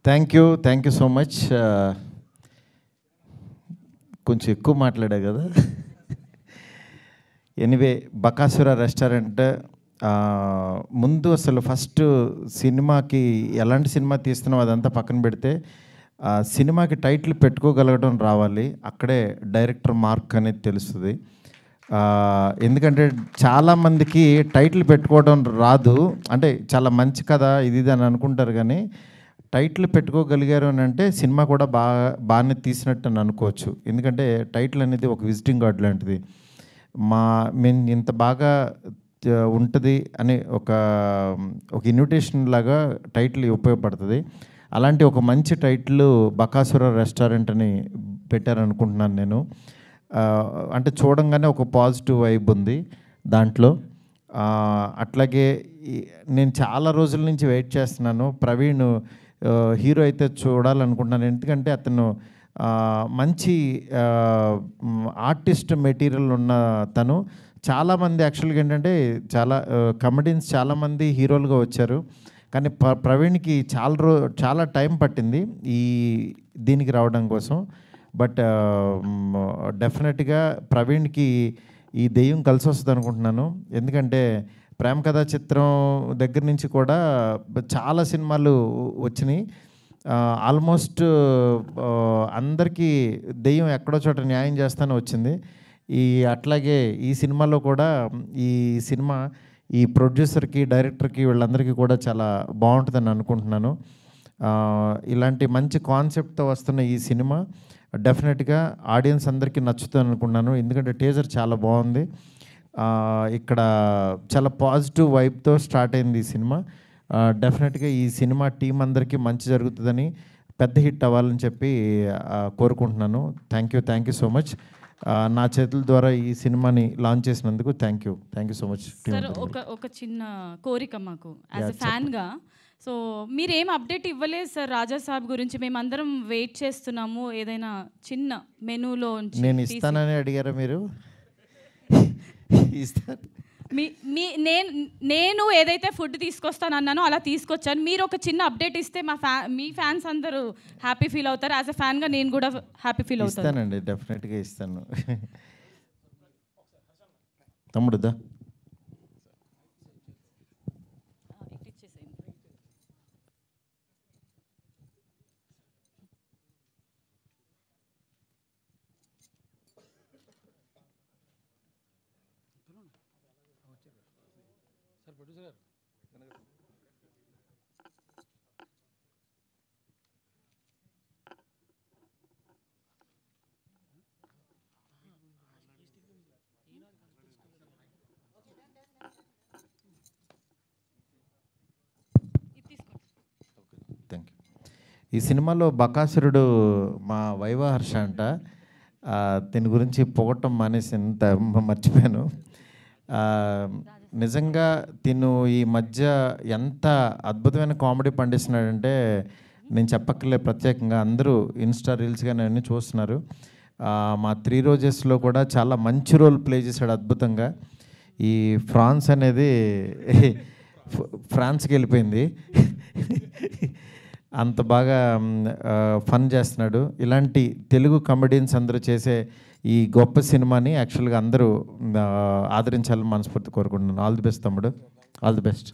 Thank you so much. కొంచెం ఎక్కువ మాట్లాడా కదా. ఎనీవే, బకాసుర రెస్టారెంట్ ముందు అసలు ఫస్ట్ సినిమాకి ఎలాంటి సినిమా తీస్తున్నాం అదంతా పక్కన పెడితే సినిమాకి టైటిల్ పెట్టుకోగలగడం రావాలి. అక్కడే డైరెక్టర్ మార్క్ అనేది తెలుస్తుంది. ఎందుకంటే చాలామందికి టైటిల్ పెట్టుకోవడం రాదు. అంటే చాలా మంచి కథ ఇది అని అనుకుంటారు, కానీ టైటిల్ పెట్టుకోగలిగారు అని అంటే సినిమా కూడా బాగానే తీసినట్టు అని అనుకోవచ్చు. ఎందుకంటే టైటిల్ అనేది ఒక విజిటింగ్ కార్డ్ లాంటిది. మేము ఇంత బాగా ఉంటుంది అని ఒక ఇన్విటేషన్ లాగా టైటిల్ ఉపయోగపడుతుంది. అలాంటి ఒక మంచి టైటిల్ బకాసుర రెస్టారెంట్ అని పెట్టారనుకుంటున్నాను నేను. అంటే చూడంగానే ఒక పాజిటివ్ వైబ్ ఉంది దాంట్లో. అట్లాగే నేను చాలా రోజుల నుంచి వెయిట్ చేస్తున్నాను. ప్రవీణ్ హీరో అయితే చూడాలనుకుంటున్నాను. ఎందుకంటే అతను మంచి ఆర్టిస్ట్ మెటీరియల్ ఉన్న తను. చాలామంది యాక్చువల్గా ఏంటంటే కమెడియన్స్ చాలామంది హీరోలుగా వచ్చారు, కానీ ప్రవీణ్కి చాలా టైం పట్టింది దీనికి రావడం కోసం. బట్ డెఫినెట్గా ప్రవీణ్కి ఈ దెయ్యం కలిసి వస్తుంది అనుకుంటున్నాను. ఎందుకంటే ప్రేమ కథా చిత్రం దగ్గర నుంచి కూడా చాలా సినిమాలు వచ్చినాయి. ఆల్మోస్ట్ అందరికీ దెయ్యం ఎక్కడో చోట న్యాయం చేస్తానే వచ్చింది. అట్లాగే ఈ సినిమాలో కూడా ఈ ప్రొడ్యూసర్కి, డైరెక్టర్కి, వీళ్ళందరికీ కూడా చాలా బాగుంటుందని అనుకుంటున్నాను. ఇలాంటి మంచి కాన్సెప్ట్తో వస్తున్న ఈ సినిమా డెఫినెట్గా ఆడియన్స్ అందరికీ నచ్చుతుంది అనుకున్నాను. ఎందుకంటే టీజర్ చాలా బాగుంది. ఇక్కడ చాలా పాజిటివ్ వైబ్తో స్టార్ట్ అయింది ఈ సినిమా. డెఫినెట్గా ఈ సినిమా టీం అందరికీ మంచి జరుగుతుందని, పెద్ద హిట్ అవ్వాలని చెప్పి కోరుకుంటున్నాను. Thank you so much. నా చేతుల ద్వారా ఈ సినిమాని లాంచ్ చేసినందుకు thank you so much. Sir, ఒక చిన్న కోరిక మాకు యాజ్ అ ఫ్యాన్గా. సో మీరేం అప్డేట్ ఇవ్వలేదు సార్ రాజా సాబ్ గురించి. మేమందరం వెయిట్ చేస్తున్నాము. ఏదైనా చిన్న మెనూలో నేను ఇస్తానని అడిగారా మీరు? నేను ఏదైతే ఫుడ్ తీసుకొస్తాను అన్నానో అలా తీసుకొచ్చాను. మీరు ఒక చిన్న అప్డేట్ ఇస్తే మీ ఫ్యాన్స్ అందరూ హ్యాపీ ఫీల్ అవుతారు. యాజ్ అ ఫ్యాన్గా నేను కూడా హ్యాపీ ఫీల్ అవుతాను. ఇస్తానండి, డెఫినెట్గా ఇస్తాను. తమ్ముడుదా ఈ సినిమాలో బకాసురుడు మా వైవాహర్ష అంట. దీని గురించి పొగట్టం మానేసి ఎంత మర్చిపోయాను. నిజంగా తిను ఈ మధ్య ఎంత అద్భుతమైన కామెడీ పండిస్తున్నాడంటే నేను చెప్పక్కర్లే. ప్రత్యేకంగా అందరూ ఇన్స్టా రీల్స్ కానీ అన్నీ చూస్తున్నారు. మా 3 రోజెస్లో కూడా చాలా మంచి రోల్ ప్లే చేశాడు అద్భుతంగా. ఈ ఫ్రాన్స్కి వెళ్ళిపోయింది. అంత బాగా ఫన్ చేస్తున్నాడు. ఇలాంటి తెలుగు కమెడియన్స్ అందరూ చేసే ఈ గొప్ప సినిమాని యాక్చువల్గా అందరూ ఆదరించాలని మనస్ఫూర్తి కోరుకుంటున్నాను. ఆల్ ది బెస్ట్ తమ్ముడు, ఆల్ ది బెస్ట్.